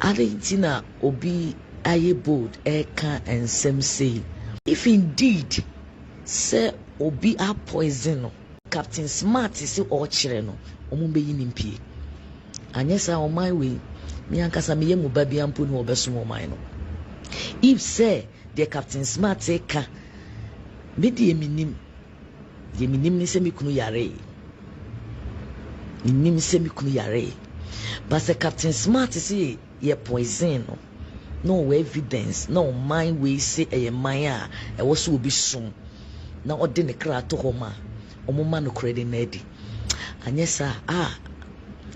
Argentina obi aye bold eka and sem say if indeed say obi a poison Captain Smart is all chireno omumbe yinimpi anyesa on my way me ankasa me yemu baby ampu no obesumo mine no if say the Captain Smart eka me de minim ni se me kunu yare minim se me kunu yare but the Captain Smart say ye poison no evidence no mind we say a maya e wo so obi sum na ode ne kra to homa omoma no credit nedi anyesa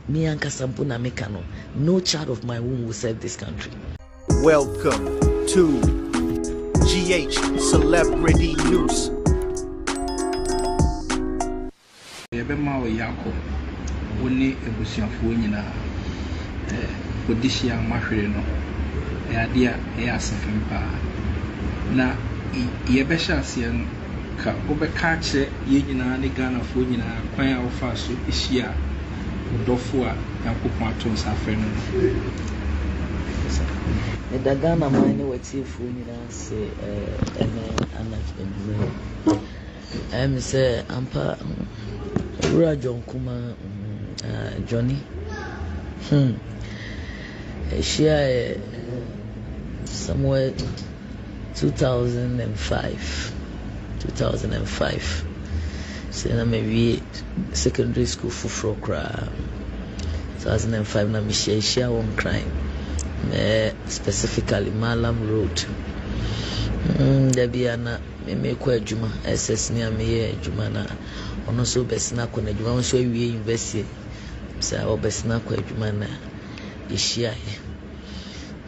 me ankasa mpu na meka no child of my womb will serve this country. Welcome to GH Celebrity News. Yebema o yako woni ebusuafo nyina odihia mahwere no dia asefem pa na yebehya ase ka obeka kye ye nyina ne Ghana fo nyina kwan a ofa so ehia odofo a yakopon aton safre no the Ghana man wati fo nyina se say ampa Ura John Kumah Johnny she somewhere 2005 so maybe secondary school for cry 2005 na me share one crime specifically Malam Road there be ana me kwa adwuma SS ni ameye adwuma na ono so besina kwa adwuma ono so wie university sa obesina kwa adwuma na ehia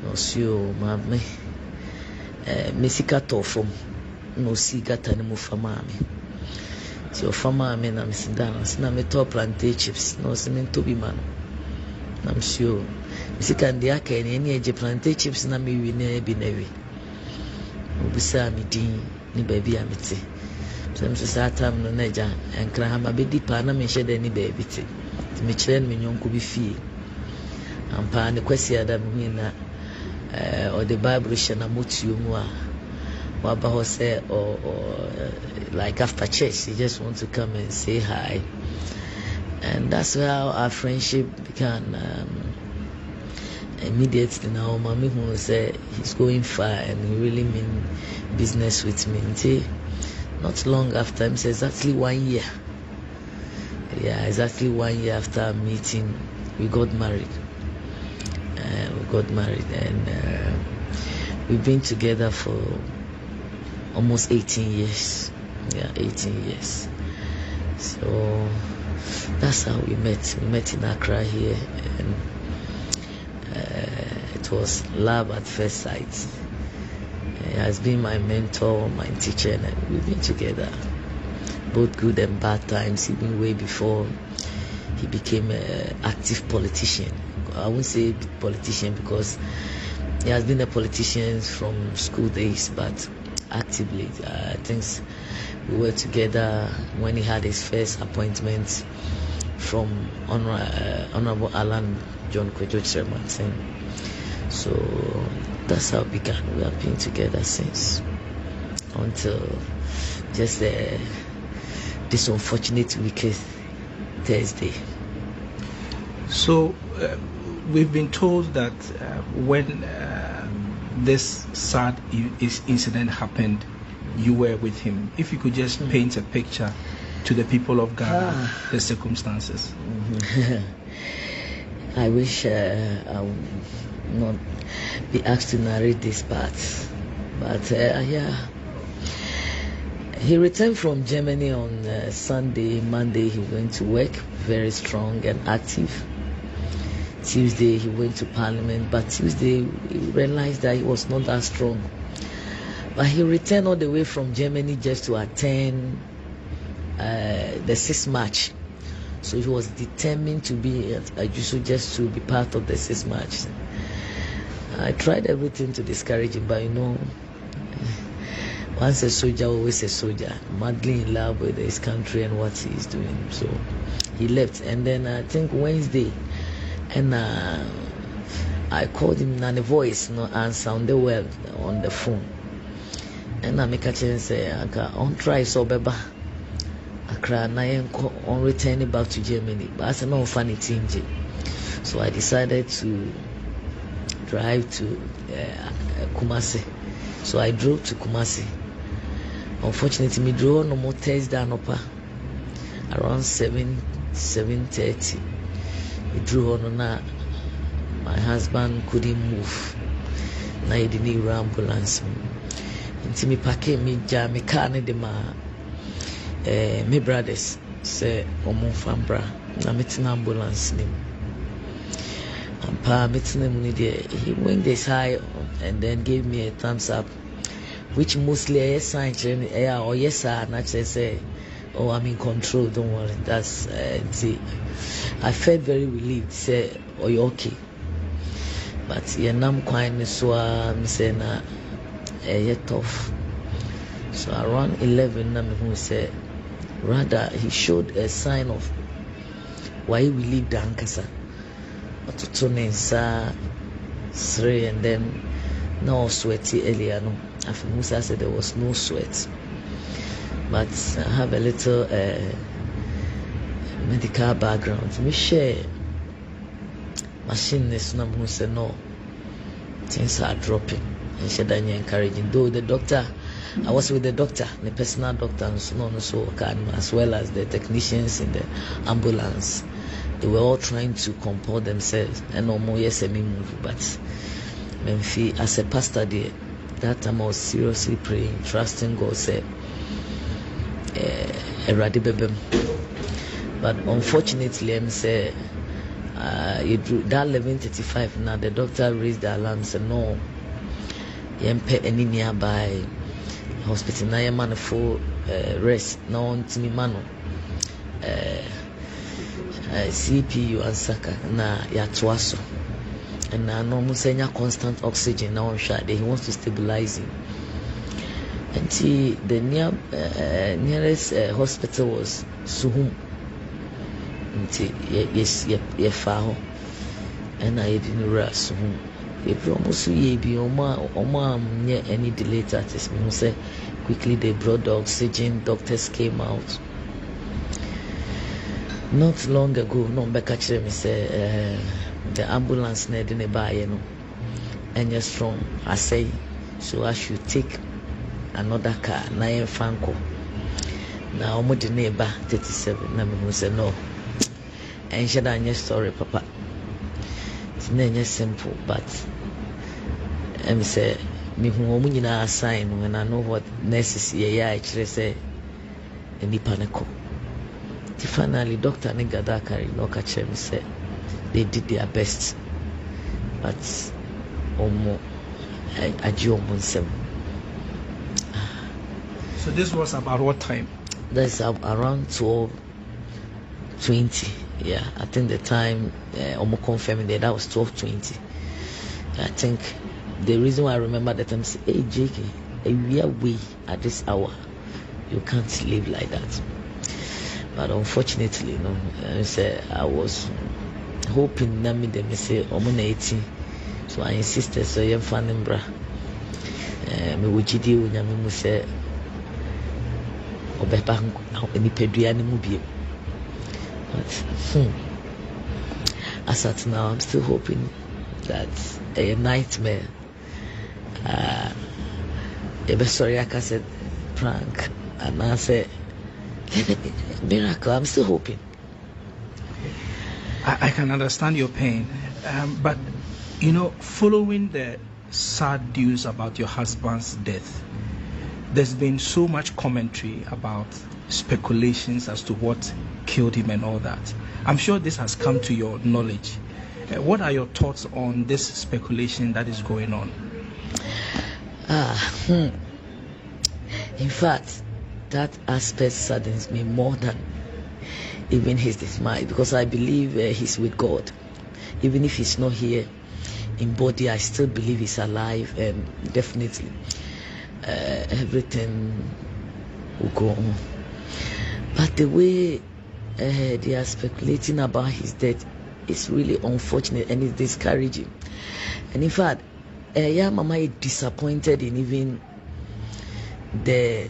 no sio mame mesika tofom no si gata ne mu fama me ti o fama me na mesindana sina me top plantain chips no se me to bi man na msio mesika ndia ka ne eje plantain chips na me wi na bi na wi obisa me din ni baby amete so me say atam no naja enkra ha ma be di pa na me hye ni baby te me kire me nyonko bi fie ampa ne kwasi adam hu na or the Bible shana mutu mu a waba ho say or like after church you just want to come and say hi, and that's how our friendship began. Immediately now mommy who say he's going far and he really mean business with me. Until not long after, him say exactly 1 year. Yeah, exactly 1 year after our meeting, we got married. And we've been together for almost 18 years. Yeah, 18 years. So that's how we met. We met in Accra here, and it was love at first sight. He has been my mentor, my teacher, and we've been together, both good and bad times, even way before he became an active politician. I won't say politician because he has been a politician from school days, but actively. I think we were together when he had his first appointment from Honorable Alan John Kwejo Martin. So that's how it began. We have been together since, until just this unfortunate weekend, Thursday. So we've been told that when this sad incident happened, you were with him. If you could just paint a picture to the people of Ghana, the circumstances. I wish I would not be asked to narrate this part, but yeah. He returned from Germany on Sunday. Monday he went to work, very strong and active. Tuesday he went to Parliament, but Tuesday he realized that he was not that strong. But he returned all the way from Germany just to attend the 6th March. So he was determined to be at Ajuso just to be part of the 6th March. I tried everything to discourage him, but once a soldier, always a soldier, madly in love with his country and what he is doing. So he left, and then I think Wednesday, and I called him and the voice no answer on the well on the phone. And I make a chance say on try so beba. I cry on returning back to Germany. But I said no funny thing. So I decided to drive to Kumah. So I drove to Kumah. Unfortunately, me drove no more Thursday upper around 7:30. We drove on na my husband couldn't move. Na he didn't ambulance. Until me pack me jam me car ne dem me brothers say omo fambra na meeting ambulance nim. And pa meeting him he went this high and then gave me a thumbs up, which mostly a sign or yes sir, not say oh I'm in control, don't worry. That's see, I felt very relieved. Say oh you okay, but yeah nam quite so I'm saying tough. So around 11 nam who said rather he showed a sign of why we leave the ankasa to turn inside and then no sweaty earlier no. After Musa said there was no sweat, but I have a little medical background. Me share machine this number who said no, things are dropping and she didn't encouraging. Though the doctor, I was with the doctor, the personal doctor, and so on and so on, as well as the technicians in the ambulance. They were all trying to comport themselves and no more yes move, but as a pastor there, that time I was seriously praying, trusting God, said but unfortunately I'm say that 11:35 now the doctor raised the alarm and said no, you pay any nearby hospital now, man for rest now on to me mano CPU and Saka na yatwaso. And now no musenya constant oxygen now on shot. He wants to stabilize him. And the nearest hospital was Suhum. Yes, far. And I didn't rush Suhum. If almost ye be Oma near any delay tactics, me say quickly they brought the oxygen. Doctors came out. Not long ago, no back actually me say the ambulance need in a buy, and you're strong. I say, so I should take another car, Nine Franco. Now, I'm the neighbor 37. Now, I say no. And she done your story, Papa. It's not simple, but I say, me who na sign when I know what necessary. I actually say, any panico. Finally, Doctor Nigada carry no catch me say. They did their best, but So this was about what time? That's around 12:20. Yeah, I think the time confirming that was 12:20. I think the reason why I remember that time is, hey JK, we are way at this hour. You can't live like that. But unfortunately, I was hoping na me dem say omo na 18, so I insisted so yem fanimbra me wujidi unyame mu say obepa ni pedua ni mu biem. But as at now I'm still hoping that a nightmare sorry I said prank and I say miracle. I'm still hoping. I can understand your pain, but following the sad news about your husband's death, there's been so much commentary about speculations as to what killed him and all that. I'm sure this has come to your knowledge. What are your thoughts on this speculation that is going on? In fact, that aspect saddens me more than even his dismay, because I believe he's with God. Even if he's not here in body, I still believe he's alive, and definitely everything will go on. But the way they are speculating about his death is really unfortunate and it's discouraging. And in fact, yeah, Mama is disappointed in even the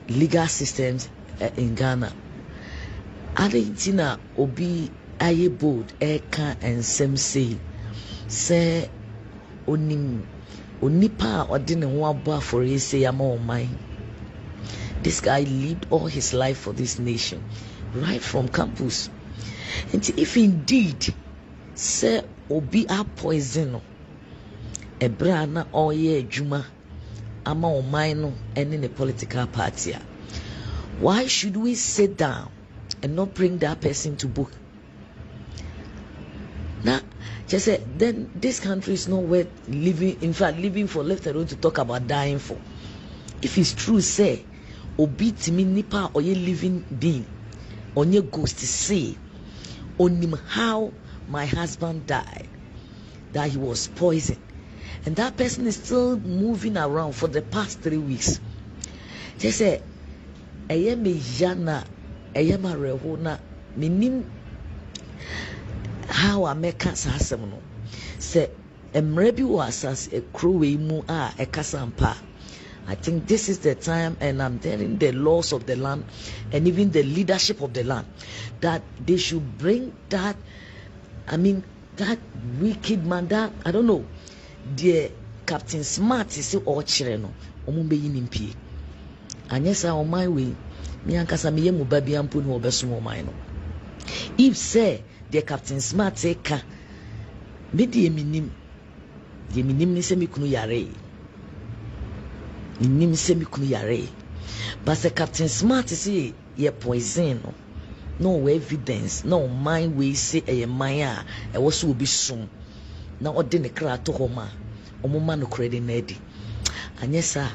legal systems in Ghana. Argentina obi aye bold eka and sem say onipa odine ho abo for say ama mine. This guy lived all his life for this nation, right from campus. And if indeed say obi a poison ebra na oye adwuma ama mine no any the political party, why should we sit down and not bring that person to book? Now, just say then this country is not worth living. In fact, living for, left alone to talk about dying for. If it's true, say obi timi nipa or ye living being on your ghost to say on him how my husband died, that he was poisoned, and that person is still moving around for the past 3 weeks. Just say ayeme jana ayema rehona minim how I make asasem no say emre bi was as a croway mu a ekasampa. I think this is the time, and I'm telling the laws of the land and even the leadership of the land that they should bring that, that wicked man, that, I don't know, the Captain Smart is all children, omumbe yinimpi. And yes, on my way, me ankasa me yemu baby ampu no obesumo mine. If say the Captain Smart say ka, me di eminim ni se mi kunu yare. But the Captain Smart say ye poison no evidence no mind we say a maya e was will be soon now ordinary cry to homa omoma no credit nedi and yes sir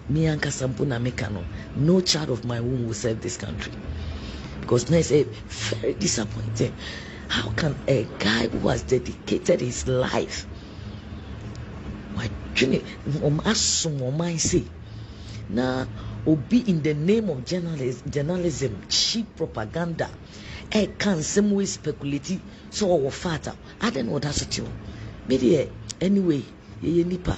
me anka sampuna mekano no child of my womb will serve this country, because now it's a very disappointing. How can a guy who has dedicated his life say now be in the name of journalism, cheap propaganda, can some way speculate so our father. I don't know that's it. Maybe anyway, ye nipa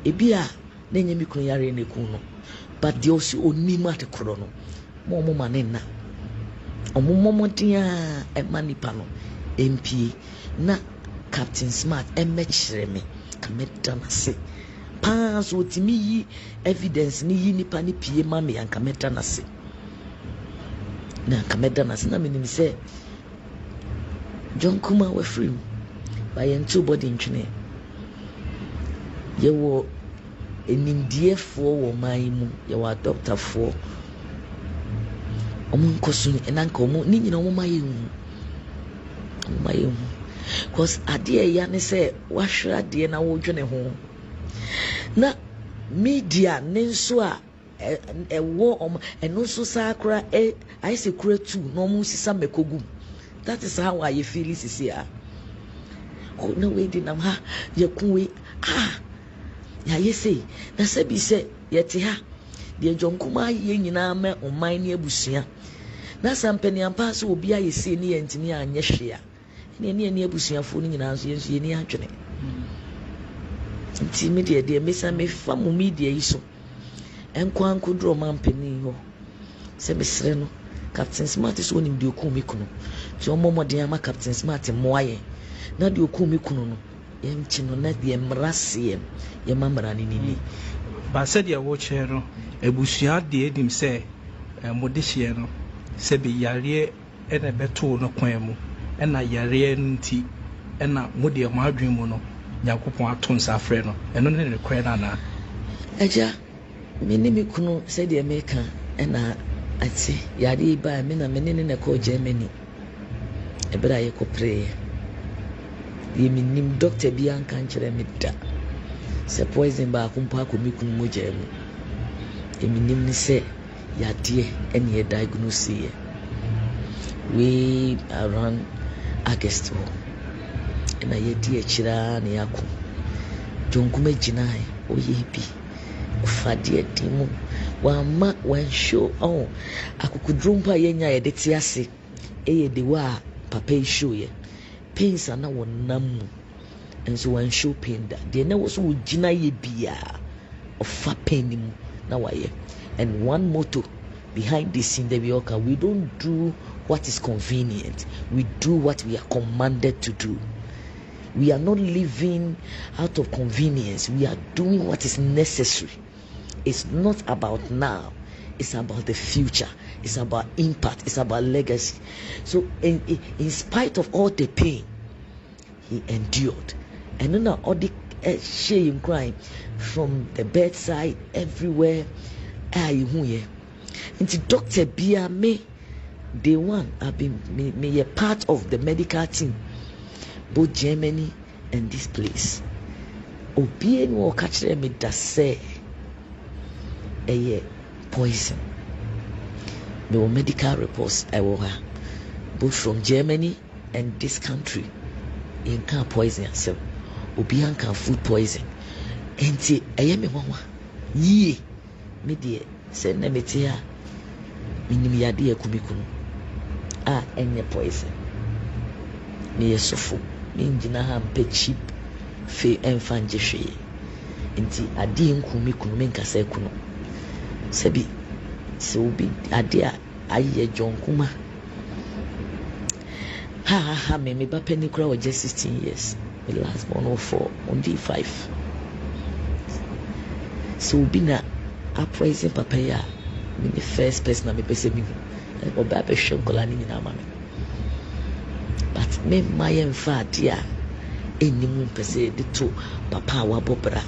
ebia nenye mi kun yare ne kun no, but the also onima te kro no mo manena omo dia e manipa no MP na Captain Smart emechire me kameta na se pass otimi yi evidence ni yi nipa ni pie ma me kameta na se na kameta na se na me ni se John Kumah we free by two body ntwene ye wo enimdiefo wo man mu ye wa doctor for omun kosun enanka omun ni nyina omun maye hu cause ade ya ne se wahwera de na wo dwene ho na media ne nso a ewo eno so sakra I say kura tu no omun sisa mekogu. That is how I feel this here. Oh no way dinam ha ye kunwe ya ye say na se bi se ye te ha de John Kumah ye nyina ma oman ne abusua na sampani ampa so obi aye se ne yentimi anye hwe a ne abusuafo ni nyina so ye ni adwene nti media de mesa me fa mu media yi so enkwan kodro mampani ho se mesre no Captain Smart is one in the okumi kuno ti omomo de ama Captain Smart moaye na de okumi kuno no yem chino na de mrase yem mamra ni ni ba said ya wo chero ebusua de edim se modehie no se be yare ena beto no kwan mu ena yare nti ena mode ho adwen mu no yakopon aton sa frɛ no eno ne ne kwan na aja me ni mi kuno se de America ena ati yare ba me na me ne ne ko Germany ebra ye ko pray ye minim doctor bi anka nkyere me da se poison ba akompa akomi kunu mo jemu ye minim ni se yade ene ye diagnose ye we around August ena ye di akira na yakọ John Kumah jinai oye bi ofade adimu wama wan show akukudrumpa yenya ye de tiase eye de wa papa show ye pinsa na wonam and so when show pain that they never so jina ye bia of fa pain na waye. And one motto behind this in the Bioka, we don't do what is convenient, we do what we are commanded to do. We are not living out of convenience, we are doing what is necessary. It's not about now, it's about the future, it's about impact, it's about legacy. So in spite of all the pain, he endured. And then all the shame crying from the bedside everywhere. Into Dr. Bia me, day one, I've been me a part of the medical team, both Germany and this place. Obien will catch them with that say a poison. No medical reports I will have both from Germany and this country. In can poison yourself. Obien can food poison. And say I am a mama. Ye me dear send them it here. Minim yade akumikunu enye poison me yesofo me ngina ha mpe cheap fe emfa njehwe nti ade nkumikunu me nkasa ekunu sebi se obi ade a aye John Kumah ha me ba penny kura was just 16 years the last one or 4 on D5 so obi na uprising papa ya me the first person I me pese me oba be hwe nkola ni nyina mama but me my enfadia enimu pese de to papa wa bobra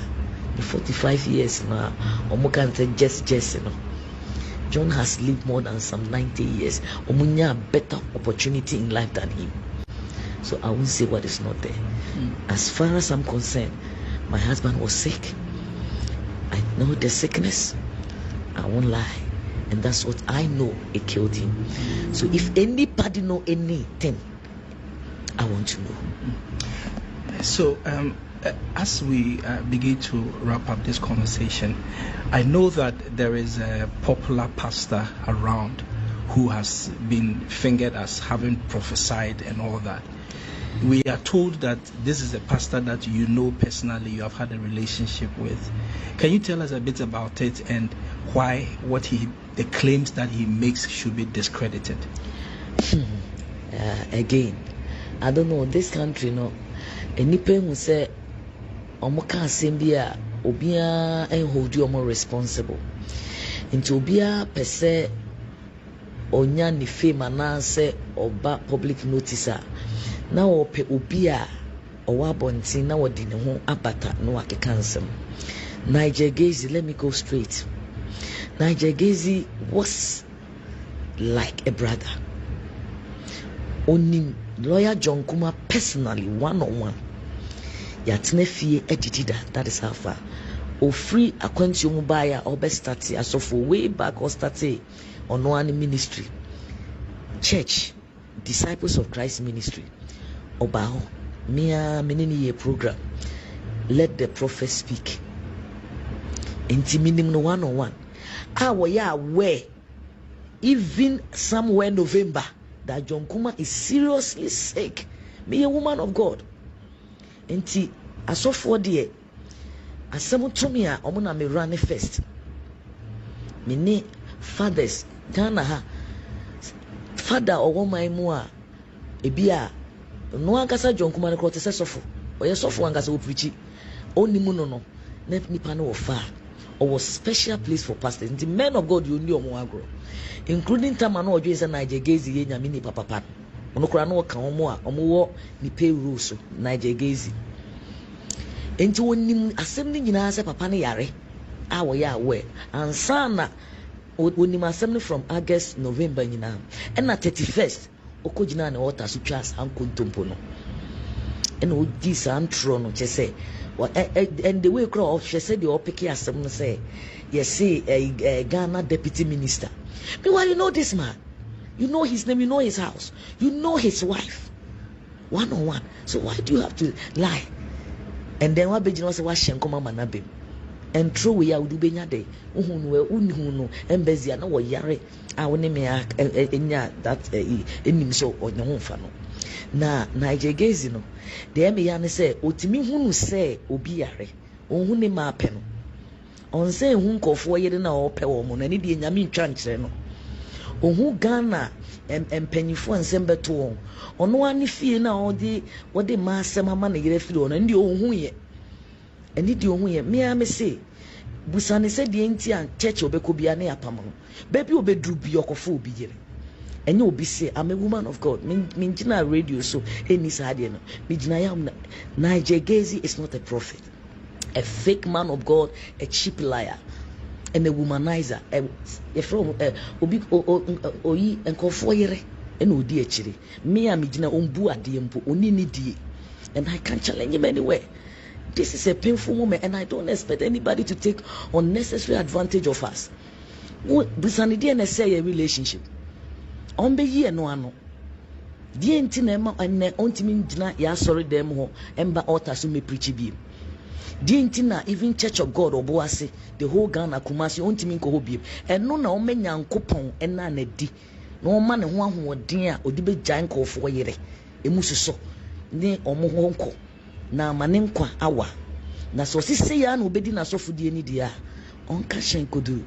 45 years now omo kan just no John has lived more than some 90 years omunya better opportunity in life than him, so I won't say what is not there. As far as I'm concerned, my husband was sick. I know the sickness, I won't lie, and that's what I know, it killed him. So if anybody know anything, I want to know. So as we begin to wrap up this conversation, I know that there is a popular pastor around who has been fingered as having prophesied and all that. We are told that this is a pastor that you know personally, you have had a relationship with. Can you tell us a bit about it and why the claims that he makes should be discredited? Again, I don't know, this country, no, any person who say omoka asembia obia en hold you more responsible. Into obia per se onya ni fame na say oba public notice na ope obia owa bontin na wodi ne ho abata no akeka nsem. Nigel Gaisie, let me go straight. Nigel Gaisie was like a brother. Only lawyer John Kumah personally, one-on-one. Yatne fie editida, that is how far. O free akwanti umubaya or best start as of way back or start on one ministry. Church, Disciples of Christ Ministry. Obaho, Mia Menini program. Let the prophet speak. Intiminim no one-on-one. Our where even somewhere November that John Kumah is seriously sick. Me a woman of God. Enti asofo de asemu to me a omo na me run first. Me ni fathers Ghana ha father owo man mu a ebia no ankasa John Kumah ne krote se sofo. Oye sofo ankasa o preach. Onimu no na nipa no ofa. Or special place for pastors. The men of God you knew agro, including Tamano or Jason Nigel Gaisie, Yamini Papa. Onokrano Kamoa, Omo, ni pay rules, Nigel Gaisie. Into when assembling in answer Papa Yare, our ya way, and Sana when him assembly from August, November in and at 31st, Okojina and Water Suchas and Kuntumpono. And with this and Trono, just say. And the way crowd she said the OPK as someone say, yes, see a Ghana deputy minister. Meanwhile, you know this man, you know his name, you know his house, you know his wife, one-on-one. So why do you have to lie? And then what Beijing was washing come manabim and true we are do benya day. Unhuno and Bezia no yare. I will name that in him so or no fano. na Nigel Gaisie no de me ya ne say otimi hunu say obi yare onhu ne ma pe no on say hu nkofo yere na o pe wo mo na ne de nyame ntwa nkyere no onhu Ghana empanyifo nsem beto won ono ani fie na wode ma asem ama na yere fie ono ndi onhu ye eni di onhu ye me say busane se de enti an church obeko bia na yapam no baby obedru bi okofo obi yere enye obi say I'm a woman of God me gina radio so eni sade no me gina ya Nigel Gaisie is not a prophet, a fake man of God, a cheap liar, and a womanizer. From obi oyi enkofo yere ena odi akire me a me gina ombu ade mpo oni ni die, and I can't challenge him anywhere. This is a painful moment, and I don't expect anybody to take unnecessary advantage of us. Busani die na say a relationship on be ye no ano die enti na ma enne ontimi ngina ya sorry dem ho emba altar so me preach bi die enti na even Church of God obo ase the whole Ghana Kumah ontimi nko ho bi eno na o menya nkopon ena na di na o ma ne ho ahoden a odi be gyan nkofo yere emususo ne omo ho nko na amane nkwa awa na so sise ya na obedi na sofudie ni dia onka shenkodu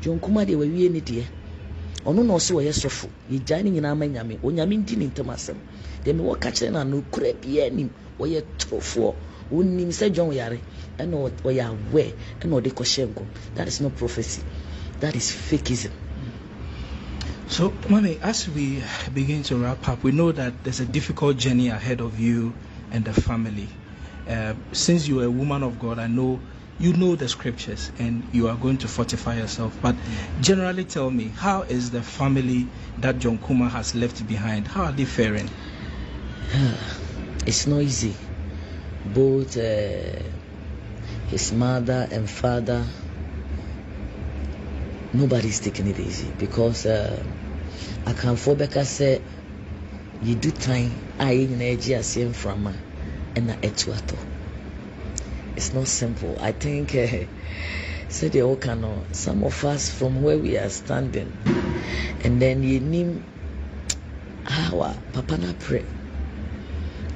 John Kumah de wawie ni die ono no so ye sofo ye gyan ni nyina amanyame onyame ndi ni ntamasem de me wo ka kire na no kura bia anim wo ye trofo onim se John yare and o ya we and o de ko shenko. That is not prophecy, that is fakeism. So, Mommy, as we begin to wrap up, we know that there's a difficult journey ahead of you and the family. Since you are a woman of God, I know you know the scriptures and you are going to fortify yourself. But generally tell me, how is the family that John Kumah has left behind? How are they faring? It's not easy. Both his mother and father, nobody's taking it easy because I can't forget say you do time I in Nigeria same from and etuato. It's not simple. I think say the Okano, some of us from where we are standing, and then you name our papa na pray.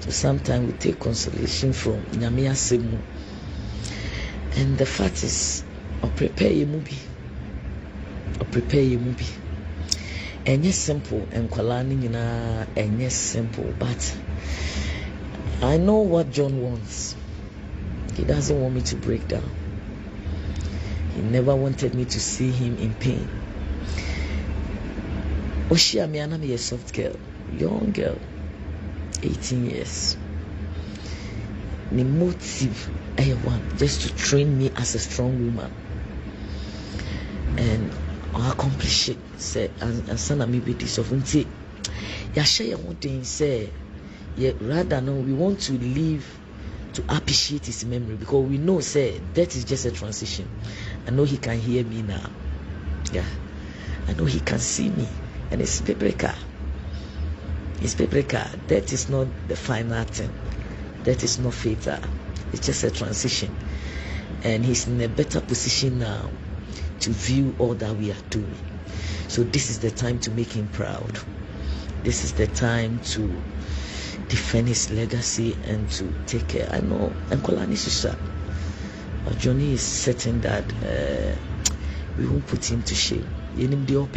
So sometimes we take consolation from Nyamia Semu. And the fact is, or prepare your movie. And yes, simple and kwalani and yes, simple. But I know what John wants. He doesn't want me to break down. He never wanted me to see him in pain. Oshia Miana me a soft girl, young girl, 18 years. The motive I want just to train me as a strong woman. And I accomplish it. Say and son me with this of until ya share one thing say yeah, rather no, we want to live to appreciate his memory because we know say that is just a transition. I know he can hear me now. Yeah. I know he can see me. And it's paprika. It's paprika. That is not the final thing. That is not fatal. It's just a transition. And he's in a better position now to view all that we are doing. So this is the time to make him proud. This is the time to defend his legacy and to take care. I know Nkolani Susha, but Johnny is certain that we won't put him to shame. Yenim di ope,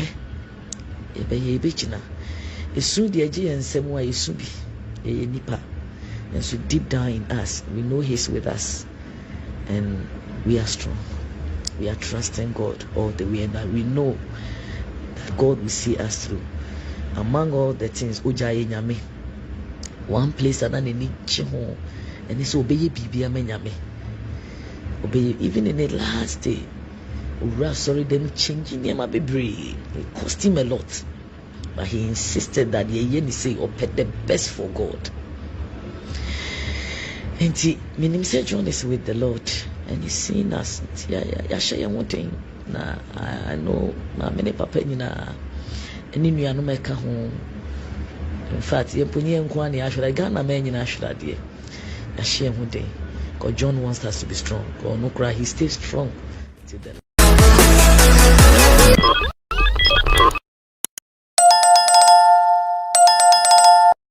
ye bechina. Esu di eji ensemwa esubi, ye nipa. And so deep down in us, we know he's with us, and we are strong. We are trusting God all the way, and we know that God will see us through. Among all the things, Ojaye Nyame. One place that I need home, and it's obey Bibia Menyame. Obey even in the last day. Sorry, them changing him a baby. It cost him a lot. But he insisted that ye say pet the best for God. And he meaning say John is with the Lord and he's seeing us. Yeah, share one thing. Nah, I know my many papa any new no make home. In fact, you put in Kwani, I should have gone a man in Ashra, I share one day. Because John wants us to be strong. God, no cry, he stays strong till then.